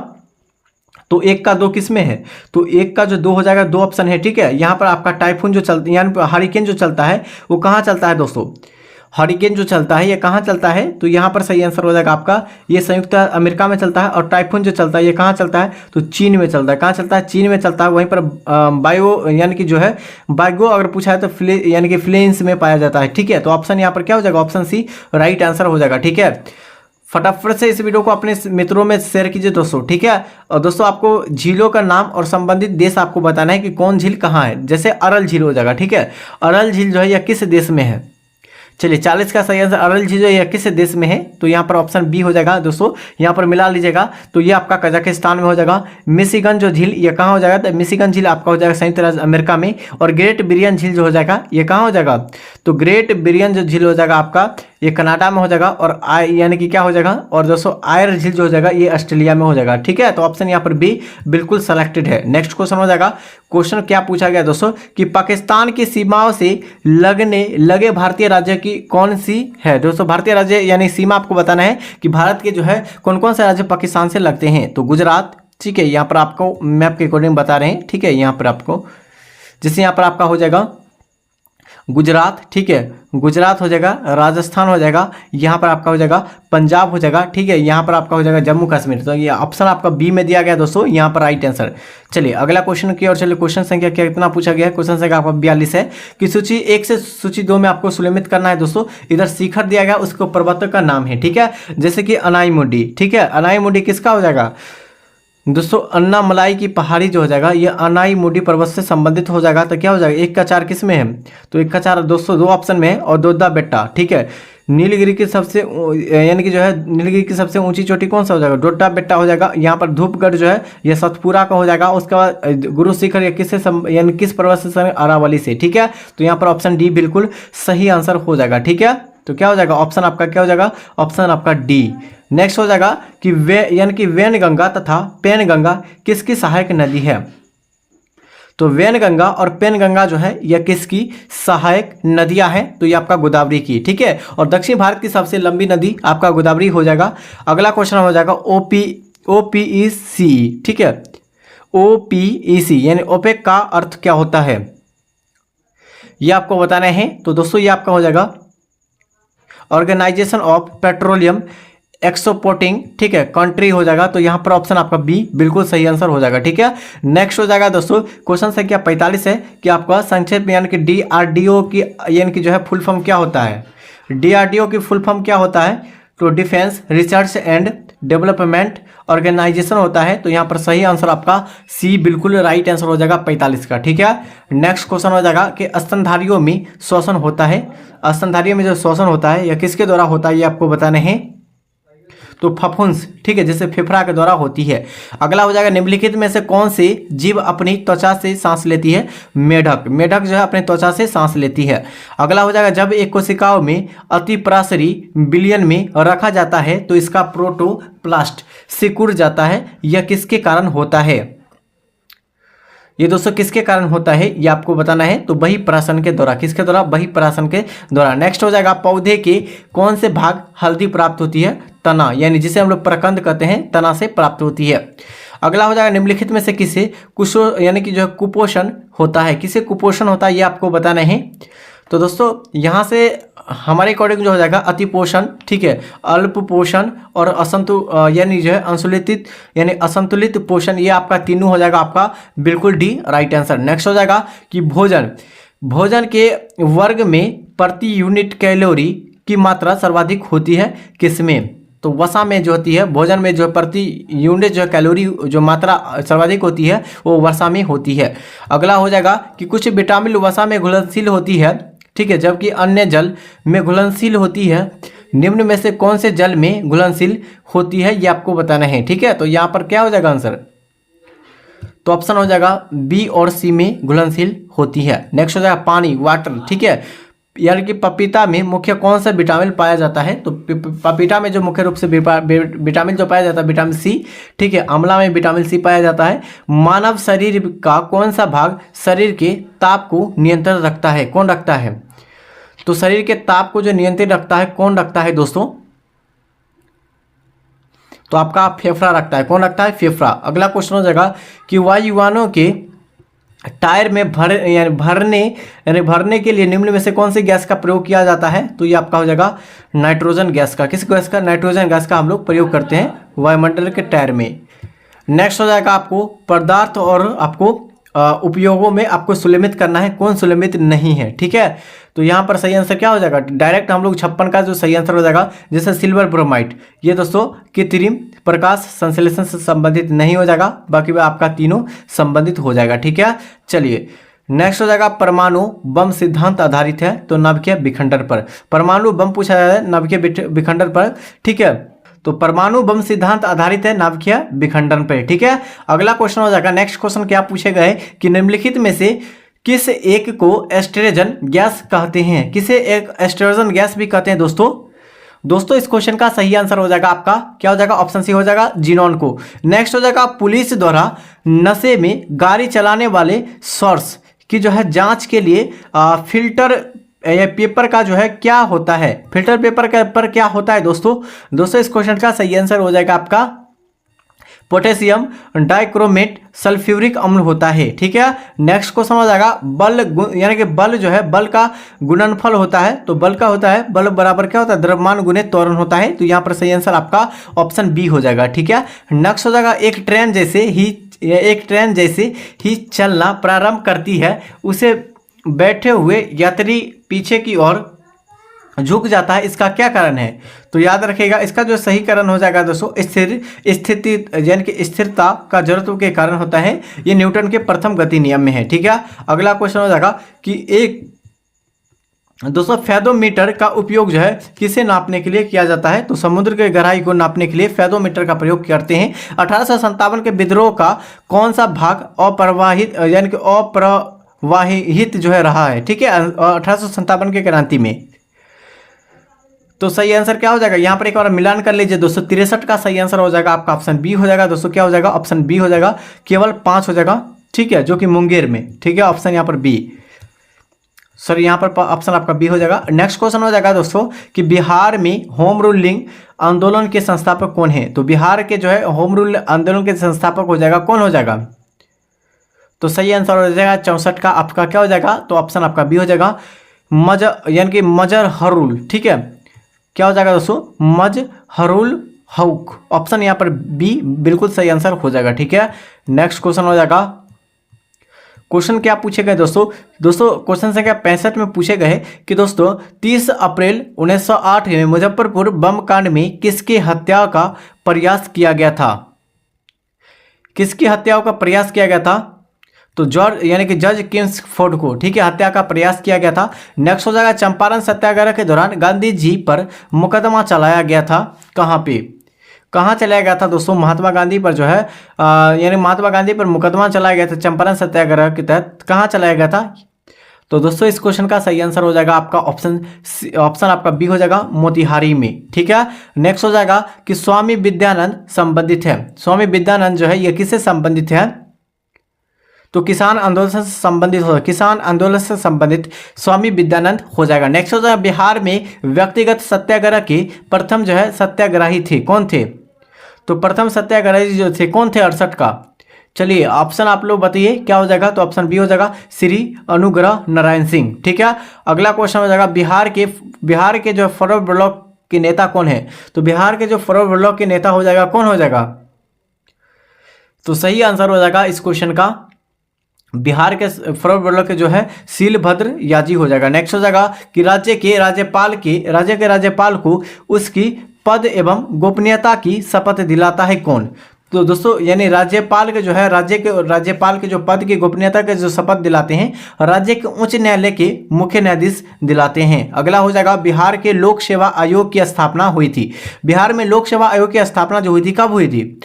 तो 1 का 2 किस में है, तो 1 का जो 2 हो जाएगा, 2 ऑप्शन है, ठीक है। यहाँ पर आपका टाइफून जो चलता है यानी हरिकेन जो चलता है वो कहाँ चलता है दोस्तों, हरिकेन जो चलता है ये कहाँ चलता है, तो यहाँ पर सही आंसर हो जाएगा आपका, ये संयुक्त अमेरिका में चलता है। और टाइफून जो चलता है ये कहाँ चलता है, तो चीन में चलता है। कहाँ चलता है, चीन में चलता है। वहीं पर बायो यानी कि जो है बाइगो अगर पूछा है तो यानी कि फिलीपींस में पाया जाता है, ठीक है। तो ऑप्शन यहाँ पर क्या हो जाएगा, ऑप्शन सी राइट आंसर हो जाएगा, ठीक है। फटाफट से इस वीडियो को अपने मित्रों में शेयर कीजिए दोस्तों, ठीक है। और दोस्तों आपको झीलों का नाम और संबंधित देश आपको बताना है कि कौन झील कहाँ है। जैसे अरल झील हो जाएगा, ठीक है। अरल झील जो है यह किस देश में है, चलिए 40 का सही आंसर, अरल झील जो है यह किस देश में है, तो यहाँ पर ऑप्शन बी हो जाएगा दोस्तों। यहाँ पर मिला लीजिएगा तो ये आपका कजाकिस्तान में हो जाएगा। मिशिगन जो झील ये कहाँ हो जाएगा, तो मिशिगन झील आपका हो जाएगा संयुक्त राज्य अमेरिका में। और ग्रेट बिरियन झील जो हो जाएगा ये कहाँ हो जाएगा, तो ग्रेट बिरियन जो झील हो जाएगा आपका ये कनाडा में हो जाएगा। और यानी कि क्या हो जाएगा, और दोस्तों आयर झील जो हो जाएगा ये ऑस्ट्रेलिया में हो जाएगा, ठीक है। तो ऑप्शन यहाँ पर बी बिल्कुल सेलेक्टेड है। नेक्स्ट क्वेश्चन हो जाएगा, क्वेश्चन क्या पूछा गया दोस्तों कि पाकिस्तान की सीमाओं से लगे भारतीय राज्य की कौन सी है। दोस्तों भारतीय राज्य यानी सीमा आपको बताना है कि भारत के जो है कौन कौन से राज्य पाकिस्तान से लगते हैं। तो गुजरात, ठीक है, यहाँ पर आपको मैप के अकॉर्डिंग बता रहे हैं, ठीक है। यहाँ पर आपको जैसे यहाँ पर आपका हो जाएगा गुजरात, ठीक है, गुजरात हो जाएगा, राजस्थान हो जाएगा, यहाँ पर आपका हो जाएगा पंजाब हो जाएगा, ठीक है। यहाँ पर आपका हो जाएगा जम्मू कश्मीर। तो ये ऑप्शन आपका बी में दिया गया दोस्तों, यहाँ पर राइट आंसर। चलिए अगला क्वेश्चन की और चलिए क्वेश्चन संख्या क्या कितना पूछा गया है, क्वेश्चन संख्या आपका 42 है कि सूची 1 से सूची 2 में आपको सुलेमित करना है दोस्तों। इधर शिखर दिया गया, उसको पर्वत का नाम है, ठीक है। जैसे कि अनाईमुडी, ठीक है, अनाईमुडी किसका हो जाएगा दोस्तों, अन्नामलाई की पहाड़ी जो हो जाएगा ये अनाईमुडी पर्वत से संबंधित हो जाएगा। तो क्या हो जाएगा, 1 का 4 किस में है, तो 1 का 4 दोस्तों 2 ऑप्शन में है। और दोद्दा बेट्टा, ठीक है। नीलगिरी की सबसे यानी कि जो है नीलगिरी की सबसे ऊंची चोटी कौन सा हो जाएगा, डोड्डा बेट्टा हो जाएगा। यहाँ पर धूपगढ़ जो है ये सतपुरा का हो जाएगा। उसके बाद गुरु शिखर ये किससे यानी किस पर्वत से, अरावली से, ठीक है। तो यहाँ पर ऑप्शन डी बिल्कुल सही आंसर हो जाएगा, ठीक है। तो क्या हो जाएगा, ऑप्शन आपका क्या हो जाएगा, ऑप्शन आपका डी। नेक्स्ट हो जाएगा कि यानी कि वैनगंगा तथा पेनगंगा किसकी सहायक नदी है। तो वैनगंगा और पेनगंगा जो है यह किसकी सहायक नदियां हैं, तो ये आपका गोदावरी की, ठीक है। और दक्षिण भारत की सबसे लंबी नदी आपका गोदावरी हो जाएगा। अगला क्वेश्चन हो जाएगा ओपीईसी, ठीक है, ओपीईसी यानी ओपेक का अर्थ क्या होता है, ये आपको बताना है। तो दोस्तों ये आपका हो जाएगा ऑर्गेनाइजेशन ऑफ पेट्रोलियम एक्सपोर्टिंग, ठीक है, कंट्री हो जाएगा। तो यहाँ पर ऑप्शन आपका बी बिल्कुल सही आंसर हो जाएगा, ठीक है। नेक्स्ट हो जाएगा दोस्तों क्वेश्चन संख्या 45 है कि आपका संक्षेप में यानी कि डीआरडीओ की यानी कि जो है फुल फॉर्म क्या होता है, डीआरडीओ की फुल फॉर्म क्या होता है, तो defence research and development organisation होता है। तो यहाँ पर सही आंसर आपका सी बिल्कुल राइट आंसर हो जाएगा 45 का, ठीक है। नेक्स्ट क्वेश्चन हो जाएगा कि स्तनधारियों में श्वसन होता है, स्तनधारियों में जो श्वसन होता है यह किसके द्वारा होता है, ये आपको बताने हैं। तो फफूंस, ठीक है, जैसे फेफड़ा के द्वारा होती है। अगला हो जाएगा निम्नलिखित में से कौन से जीव अपनी त्वचा से सांस लेती है, मेढक, मेढक जो है अपनी त्वचा से सांस लेती है। अगला हो जाएगा जब एक कोशिकाओं में अतिपराशरी बिलियन में रखा जाता है तो इसका प्रोटोप्लास्ट सिकुड़ जाता है, यह किसके कारण होता है, ये दोस्तों किसके कारण होता है ये आपको बताना है। तो बहिःपराशन के द्वारा, किसके द्वारा, बहिःपराशन के द्वारा। नेक्स्ट हो जाएगा पौधे के कौन से भाग हल्दी प्राप्त होती है, तना, यानी जिसे हम लोग प्रकंद कहते हैं, तना से प्राप्त होती है। अगला हो जाएगा निम्नलिखित में से किसे यानी कि जो है कुपोषण होता है, किसे कुपोषण होता है ये आपको बताना है। तो दोस्तों यहाँ से हमारे अकॉर्डिंग जो हो जाएगा अतिपोषण, ठीक है, अल्प पोषण और यानी जो है असंतुलित पोषण, ये आपका तीनों हो जाएगा आपका बिल्कुल डी राइट आंसर। नेक्स्ट हो जाएगा कि भोजन के वर्ग में प्रति यूनिट कैलोरी की मात्रा सर्वाधिक होती है किसमें, तो वसा में जो होती है, भोजन में जो प्रति यूनिट जो कैलोरी जो मात्रा सर्वाधिक होती है वो वसा में होती है। अगला हो जाएगा कि कुछ विटामिन वसा में घुलनशील होती है, ठीक है, जबकि अन्य जल में घुलनशील होती है। निम्न में से कौन से जल में घुलनशील होती है ये आपको बताना है, ठीक है। तो यहाँ पर क्या हो जाएगा आंसर, तो ऑप्शन हो जाएगा बी और सी में घुलनशील होती है। नेक्स्ट हो जाएगा पानी, वाटर, ठीक है, यानी कि पपीता में मुख्य कौन सा विटामिन पाया जाता है, तो पपीता में जो मुख्य रूप से विटामिन जो पाया जाता है विटामिन सी, ठीक है। आंवला में विटामिन सी पाया जाता है। मानव शरीर का कौन सा भाग शरीर के ताप को नियंत्रण रखता है, कौन रखता है, तो शरीर के ताप को जो नियंत्रित रखता है कौन रखता है दोस्तों, तो आपका फेफड़ा रखता है। कौन रखता है, फेफड़ा। अगला क्वेश्चन हो जाएगा कि वायुयानों के टायर में भरने के लिए निम्न में से कौन सी गैस का प्रयोग किया जाता है, तो ये आपका हो जाएगा नाइट्रोजन गैस का। किस गैस का, नाइट्रोजन गैस का हम लोग प्रयोग करते हैं वायुमंडल के टायर में। नेक्स्ट हो जाएगा आपको पदार्थ और आपको उपयोगों में आपको सुलमित करना है, कौन सुलमित नहीं है, ठीक है। तो यहाँ पर सही आंसर क्या हो जाएगा, डायरेक्ट हम लोग 56 का जो सही आंसर हो जाएगा, जैसे सिल्वर ब्रोमाइड, ये दोस्तों कृत्रिम प्रकाश संश्लेषण से संबंधित नहीं हो जाएगा, बाकी वह आपका तीनों संबंधित हो जाएगा, ठीक है। चलिए नेक्स्ट हो जाएगा परमाणु बम सिद्धांत आधारित है, तो नाभिकीय विखंडन पर। परमाणु बम पूछा जाता है नाभिकीय विखंडन पर, ठीक है। तो परमाणु बम सिद्धांत आधारित है नाभिकीय विखंडन पर, ठीक है। अगला क्वेश्चन हो जाएगा, नेक्स्ट क्वेश्चन क्या पूछे गए कि निम्नलिखित में से किस एक को एस्ट्रोजन गैस कहते हैं, किसे एक एस्ट्रोजन गैस भी कहते हैं दोस्तों इस क्वेश्चन का सही आंसर हो जाएगा आपका क्या हो जाएगा, ऑप्शन सी हो जाएगा जीनोन को। नेक्स्ट हो जाएगा पुलिस द्वारा नशे में गाड़ी चलाने वाले शख्स की जो है जांच के लिए फिल्टर पेपर का जो है क्या होता है, फिल्टर पेपर का पर क्या होता है दोस्तों इस क्वेश्चन का सही आंसर हो जाएगा आपका पोटेशियम डाइक्रोमेट सल्फ्यूरिक अम्ल होता है, ठीक है। नेक्स्ट क्वेश्चन हो जाएगा बल, यानी कि बल जो है बल का गुणनफल होता है, तो बल का होता है बल बराबर क्या होता है, द्रव्यमान गुणे त्वरण होता है, तो यहाँ पर सही आंसर आपका ऑप्शन बी हो जाएगा, ठीक है। नेक्स्ट हो जाएगा एक ट्रेन जैसे ही चलना प्रारंभ करती है उसे बैठे हुए यात्री पीछे की ओर झुक जाता है, इसका क्या कारण है, तो याद रखिएगा इसका जो सही कारण हो जाएगा दोस्तों स्थिति यानी कि स्थिरता का जड़त्व के कारण होता है, ये न्यूटन के प्रथम गति नियम में है, ठीक है। अगला क्वेश्चन हो जाएगा कि दोस्तों फेदोमीटर का उपयोग जो है किसे नापने के लिए किया जाता है, तो समुद्र के गहराई को नापने के लिए फेदोमीटर का प्रयोग करते हैं। 1857 के विद्रोह का कौन सा भाग अप्रवाहित यानी कि अप्रवाहित जो है रहा है, ठीक है, 1857 के क्रांति में, तो सही आंसर क्या हो जाएगा, यहाँ पर एक बार मिलान कर लीजिए दोस्तों 63 का सही आंसर हो जाएगा आपका ऑप्शन बी हो जाएगा दोस्तों, क्या हो जाएगा ऑप्शन बी हो जाएगा, केवल 5 हो जाएगा, ठीक है, जो कि मुंगेर में, ठीक है, ऑप्शन यहाँ पर बी, सॉरी यहाँ पर ऑप्शन आपका बी हो जाएगा। नेक्स्ट क्वेश्चन हो जाएगा दोस्तों कि बिहार में होम रूलिंग आंदोलन के संस्थापक कौन है, तो बिहार के जो है होम रूल आंदोलन के संस्थापक हो जाएगा कौन हो जाएगा, तो सही आंसर हो जाएगा 64 का आपका क्या हो जाएगा, तो ऑप्शन आपका बी हो जाएगा यानी कि मजहरुल, ठीक है, क्या हो जाएगा दोस्तों मजहरुल हक, ऑप्शन यहाँ पर बी बिल्कुल सही आंसर हो जाएगा, ठीक है। नेक्स्ट क्वेश्चन हो जाएगा, क्वेश्चन क्या पूछे गए दोस्तों क्वेश्चन संख्या 65 में पूछे गए कि दोस्तों 30 अप्रैल 1908 में मुजफ्फरपुर बम कांड में किसकी हत्या का प्रयास किया गया था, किसकी हत्या का प्रयास किया गया था, तो जॉर्ज यानी कि जज किंग्सफोर्ड को, ठीक है, हत्या का प्रयास किया गया था। नेक्स्ट हो जाएगा चंपारण सत्याग्रह के दौरान गांधी जी पर मुकदमा चलाया गया था, कहाँ चलाया गया था दोस्तों, महात्मा गांधी पर जो है यानी महात्मा गांधी पर मुकदमा चलाया गया था चंपारण सत्याग्रह के तहत, कहाँ चलाया गया था, तो दोस्तों इस क्वेश्चन का सही आंसर हो जाएगा आपका ऑप्शन आपका बी हो जाएगा मोतिहारी में, ठीक है। नेक्स्ट हो जाएगा कि स्वामी विद्यानंद संबंधित है, स्वामी विद्यानंद जो है ये किससे संबंधित है, तो किसान आंदोलन से संबंधित होगा, किसान आंदोलन से संबंधित स्वामी विद्यानंद हो जाएगा। नेक्स्ट हो जाएगा बिहार में व्यक्तिगत सत्याग्रह के प्रथम जो है सत्याग्रही थे, कौन थे, तो प्रथम सत्याग्रही जो थे कौन थे 68 का, चलिए ऑप्शन आप लोग बताइए क्या हो जाएगा, तो ऑप्शन बी हो जाएगा श्री अनुग्रह नारायण सिंह, ठीक है। अगला क्वेश्चन हो जाएगा बिहार के जो फॉरवर्ड ब्लॉक के नेता कौन है, तो बिहार के जो फॉरवर्ड ब्लॉक के नेता हो जाएगा कौन हो जाएगा, तो सही आंसर हो जाएगा इस क्वेश्चन का बिहार के फॉरवर्ड ब्लॉक के जो है शीलभद्र याजी हो जाएगा। नेक्स्ट हो जाएगा कि राज्य के राज्यपाल को उसकी पद एवं गोपनीयता की शपथ दिलाता है कौन? तो दोस्तों यानी राज्यपाल के जो है राज्यपाल के जो पद की गोपनीयता के जो शपथ दिलाते हैं राज्य के उच्च न्यायालय के मुख्य न्यायाधीश दिलाते हैं। अगला हो जाएगा बिहार के लोक सेवा आयोग की स्थापना हुई थी। बिहार में लोक सेवा आयोग की स्थापना जो हुई थी कब हुई थी?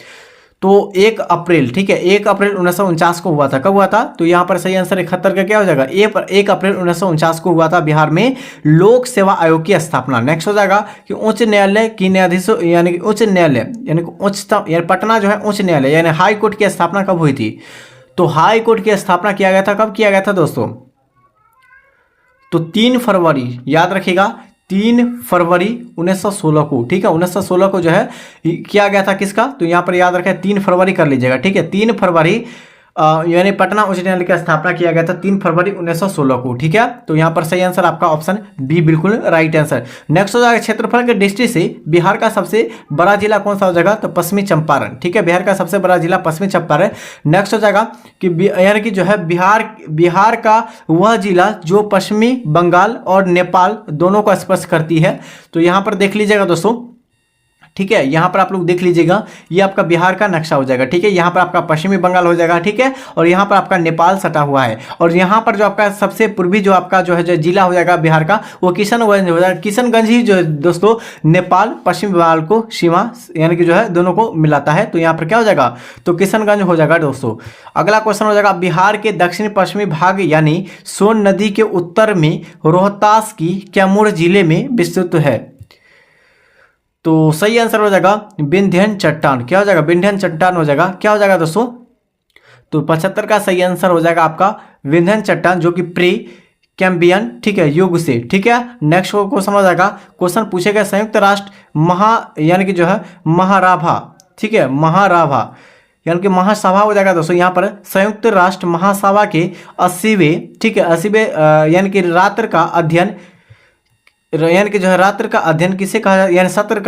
तो 1 अप्रैल, ठीक है, 1 अप्रैल 1949 को हुआ था। कब हुआ था? तो यहाँ पर सही आंसर 71 का क्या हो जाएगा? 1 अप्रैल 1949 को हुआ था बिहार में लोक सेवा आयोग की स्थापना। नेक्स्ट हो जाएगा कि उच्च न्यायालय की न्यायाधीशों यानी कि उच्च न्यायालय यानी उच्चतम यानी पटना जो है उच्च न्यायालय यानी हाई कोर्ट की स्थापना कब हुई थी? तो हाई कोर्ट की स्थापना किया गया था, कब किया गया था दोस्तों? तो 3 फरवरी, याद रखिएगा 3 फरवरी 1916 को, ठीक है, 1916 को जो है किया गया था। किसका? तो यहाँ पर याद रखें 3 फरवरी कर लीजिएगा, ठीक है, 3 फरवरी यानी पटना उच्च न्यायालय की स्थापना किया गया था 3 फरवरी 1916 को, ठीक है। तो यहाँ पर सही आंसर आपका ऑप्शन बी बिल्कुल राइट आंसर। नेक्स्ट हो जाएगा क्षेत्रफल के दृष्टि से बिहार का सबसे बड़ा जिला कौन सा हो जाएगा? तो पश्चिमी चंपारण, ठीक है, बिहार का सबसे बड़ा जिला पश्चिमी चंपारण। नेक्स्ट हो जाएगा कि यानी कि जो है बिहार का वह जिला जो पश्चिमी बंगाल और नेपाल दोनों को स्पर्श करती है। तो यहाँ पर देख लीजिएगा दोस्तों, ठीक है, यहाँ पर आप लोग देख लीजिएगा ये आपका बिहार का नक्शा हो जाएगा, ठीक है, यहाँ पर आपका पश्चिमी बंगाल हो जाएगा, ठीक है, और यहाँ पर आपका नेपाल सटा हुआ है, और यहाँ पर जो आपका सबसे पूर्वी जो आपका जो है जो जिला हो जाएगा बिहार का वो किशनगंज हो जाएगा। किशनगंज ही जो है दोस्तों नेपाल पश्चिम बंगाल को सीमा यानी कि जो है दोनों को मिलाता है। तो यहाँ पर क्या हो जाएगा? तो किशनगंज हो जाएगा दोस्तों। अगला क्वेश्चन हो जाएगा बिहार के दक्षिण पश्चिमी भाग यानी सोन नदी के उत्तर में रोहतास की कैमूर जिले में विस्तृत है। तो सही आंसर हो जाएगा विंध्यन चट्टान। क्या हो जाएगा? विंध्यन चट्टान हो जाएगा। क्या हो जाएगा दोस्तों? तो 75 का सही आंसर हो जाएगा आपका विंध्यन चट्टान जो कि प्री कैम्बियन, ठीक है, युग से, ठीक है। नेक्स्ट क्वेश्चन हो जाएगा, क्वेश्चन पूछेगा संयुक्त राष्ट्र यानी कि जो है महाराभा, ठीक है, महाराभा यानी कि महासभा हो जाएगा दोस्तों। यहाँ पर संयुक्त राष्ट्र महासभा के 80वें, ठीक है, 80वें यानी कि रात्र का अध्ययन यानी कि जो है रात्र का अध्ययन किसे कहा जाए? यानी सत्र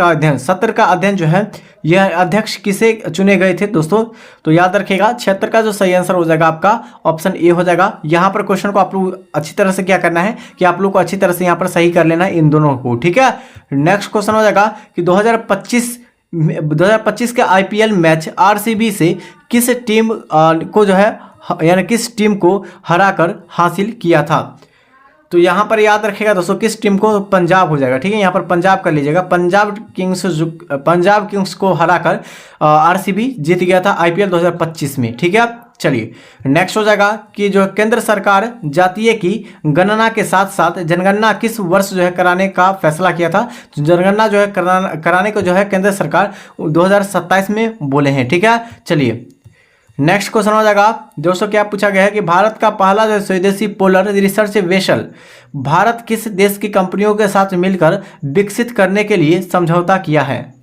का अध्ययन जो है यह अध्यक्ष किसे चुने गए थे दोस्तों? तो याद रखिएगा 76 का जो सही आंसर हो जाएगा आपका ऑप्शन ए हो जाएगा। यहाँ पर क्वेश्चन को आप लोग अच्छी तरह से क्या करना है कि आप लोग को अच्छी तरह से यहाँ पर सही कर लेना है इन दोनों को, ठीक है। नेक्स्ट क्वेश्चन हो जाएगा कि 2025 के IPL मैच RCB से किस टीम को जो है यानी किस टीम को हराकर हासिल किया था? तो यहाँ पर याद रखिएगा दोस्तों किस टीम को? पंजाब हो जाएगा, ठीक है, यहाँ पर पंजाब कर लीजिएगा। पंजाब किंग्स को हराकर RCB जीत गया था IPL 2025 में, ठीक है। चलिए नेक्स्ट हो जाएगा कि जो केंद्र सरकार जातीय की गणना के साथ साथ जनगणना किस वर्ष जो है कराने का फैसला किया था? तो जनगणना जो है कराने को जो है केंद्र सरकार 2027 में बोले हैं, ठीक है। चलिए नेक्स्ट क्वेश्चन हो जाएगा दोस्तों, क्या पूछा गया है कि भारत का पहला जो स्वदेशी पोलर रिसर्च वेसल भारत किस देश की कंपनियों के साथ मिलकर विकसित करने के लिए समझौता किया है?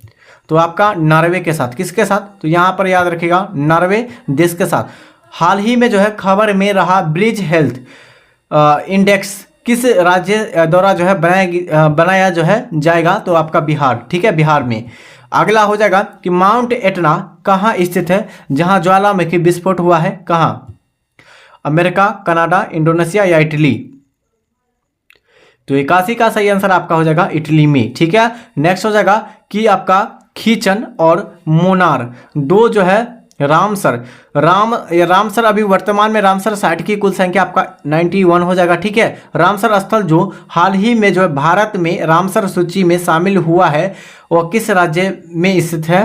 तो आपका नॉर्वे के साथ। किसके साथ? तो यहाँ पर याद रखिएगा नॉर्वे देश के साथ। हाल ही में जो है खबर में रहा ब्रिज हेल्थ इंडेक्स किस राज्य द्वारा जो है बनाया जो है जाएगा? तो आपका बिहार, ठीक है, बिहार में। अगला हो जाएगा कि माउंट एटना कहाँ स्थित है जहाँ ज्वालामुखी विस्फोट हुआ है? कहाँ? अमेरिका, कनाडा, इंडोनेशिया या इटली? तो 81 का सही आंसर आपका हो जाएगा इटली में, ठीक है। नेक्स्ट हो जाएगा कि आपका खींचन और मोनार दो जो है रामसर अभी वर्तमान में रामसर साइट की कुल संख्या आपका 91 हो जाएगा, ठीक है। रामसर स्थल जो हाल ही में जो है भारत में रामसर सूची में शामिल हुआ है वह किस राज्य में स्थित है?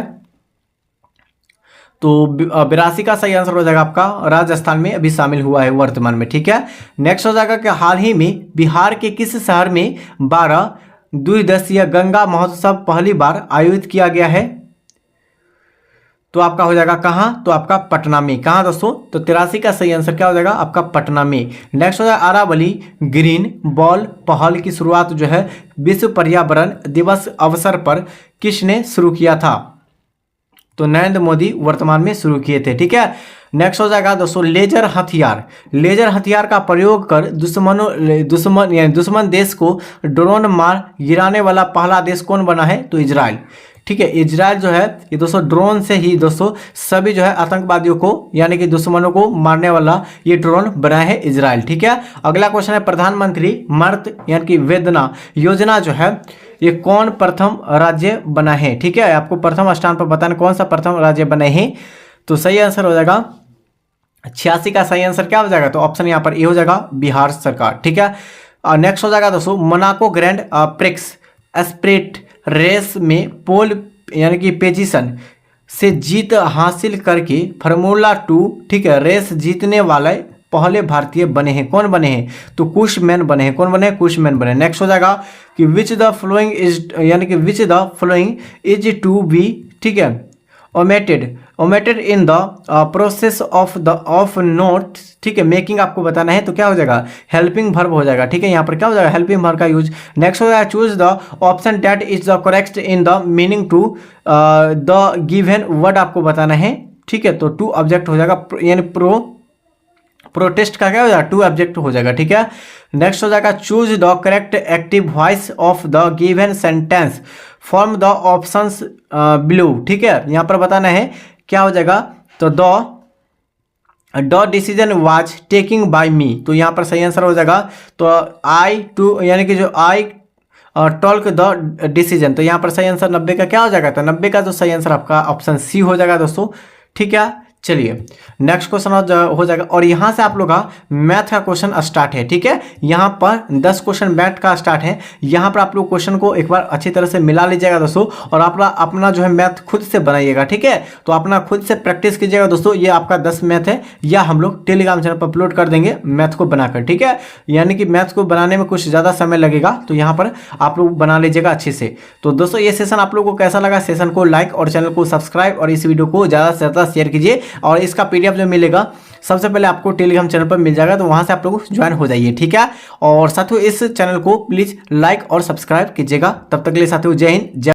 तो 82 का सही आंसर हो जाएगा आपका राजस्थान में अभी शामिल हुआ है वर्तमान में, ठीक है। नेक्स्ट हो जाएगा कि हाल ही में बिहार के किस शहर में 12 द्विदिवसीय गंगा महोत्सव पहली बार आयोजित किया गया है? तो आपका हो जाएगा कहाँ? तो आपका पटना में। कहाँ दोस्तों? तो 83 का सही आंसर क्या हो जाएगा आपका पटना में। नेक्स्ट हो जाएगा अरावली ग्रीन बॉल पहल की शुरुआत जो है विश्व पर्यावरण दिवस अवसर पर किसने शुरू किया था? तो नरेंद्र मोदी वर्तमान में शुरू किए थे, ठीक है। नेक्स्ट हो जाएगा दोस्तों लेजर हथियार का प्रयोग कर दुश्मन देश को ड्रोन मार गिराने वाला पहला देश कौन बना है? तो इजराइल, ठीक है। इजराइल जो है ये दोस्तों ड्रोन से ही दोस्तों सभी जो है आतंकवादियों को यानी कि दुश्मनों को मारने वाला ये ड्रोन बनाया है इजराइल, ठीक है। अगला क्वेश्चन है प्रधानमंत्री मर्त यानी कि वेदना योजना जो है ये कौन प्रथम राज्य बना है, ठीक है, आपको प्रथम स्थान पर बताना कौन सा प्रथम राज्य बने हैं। तो सही आंसर हो जाएगा 86 का सही आंसर क्या हो जाएगा, तो ऑप्शन यहाँ पर ए हो जाएगा बिहार सरकार, ठीक है। नेक्स्ट हो जाएगा दोस्तों Monaco Grand Prix sprint race में पोल यानी कि पोजीशन से जीत हासिल करके फार्मूला 2, ठीक है, रेस जीतने वाले पहले भारतीय बने हैं, कौन बने हैं, तो कुशमैन बने हैं, कौन बने हैं, कुशमैन बने। नेक्स्ट हो जाएगा कि विच द फ्लोइंग इज यानी कि which the flowing is to be, ठीक है, omitted in the process of note, ठीक है, मेकिंग आपको बताना है, तो क्या हो जाएगा हेल्पिंग वर्ब हो जाएगा, ठीक है, यहाँ पर क्या हो जाएगा हेल्पिंग वर्ब का यूज। नेक्स्ट हो जाएगा choose the option that is the correct in the meaning to the given word आपको बताना है, ठीक है, तो टू ऑब्जेक्ट हो जाएगा यानी प्रोटेस्ट का क्या हो जाएगा टू ऑब्जेक्ट हो जाएगा, ठीक है। नेक्स्ट हो जाएगा choose the correct active voice of the given sentence form the options below, ठीक है, यहाँ पर बताना है क्या हो जाएगा, तो the decision was taking by me, तो यहाँ पर सही आंसर हो जाएगा तो आई टू यानी कि जो आई टॉल्क द डिसीजन, तो यहाँ पर सही आंसर 90 का क्या हो जाएगा, तो 90 का जो सही आंसर आपका ऑप्शन सी हो जाएगा दोस्तों, ठीक है। चलिए नेक्स्ट क्वेश्चन हो जाएगा और यहाँ से आप लोग का मैथ का क्वेश्चन स्टार्ट है, ठीक है, यहाँ पर 10 क्वेश्चन मैथ का स्टार्ट है। यहाँ पर आप लोग क्वेश्चन को एक बार अच्छी तरह से मिला लीजिएगा दोस्तों और आप अपना जो है मैथ खुद से बनाइएगा, ठीक है, तो अपना खुद से प्रैक्टिस कीजिएगा दोस्तों। ये आपका 10 मैथ है, या हम लोग टेलीग्राम चैनल पर अपलोड कर देंगे मैथ को बनाकर, ठीक है, यानी कि मैथ को बनाने में कुछ ज़्यादा समय लगेगा, तो यहाँ पर आप लोग बना लीजिएगा अच्छे से। तो दोस्तों ये सेशन आप लोगों को कैसा लगा, सेशन को लाइक और चैनल को सब्सक्राइब और इस वीडियो को ज़्यादा से ज़्यादा शेयर कीजिए और इसका पीडीएफ जो मिलेगा सबसे पहले आपको टेलीग्राम चैनल पर मिल जाएगा, तो वहां से आप लोग ज्वाइन हो जाइए, ठीक है। और साथियों इस चैनल को प्लीज लाइक और सब्सक्राइब कीजिएगा। तब तक के लिए साथियों जय हिंद जय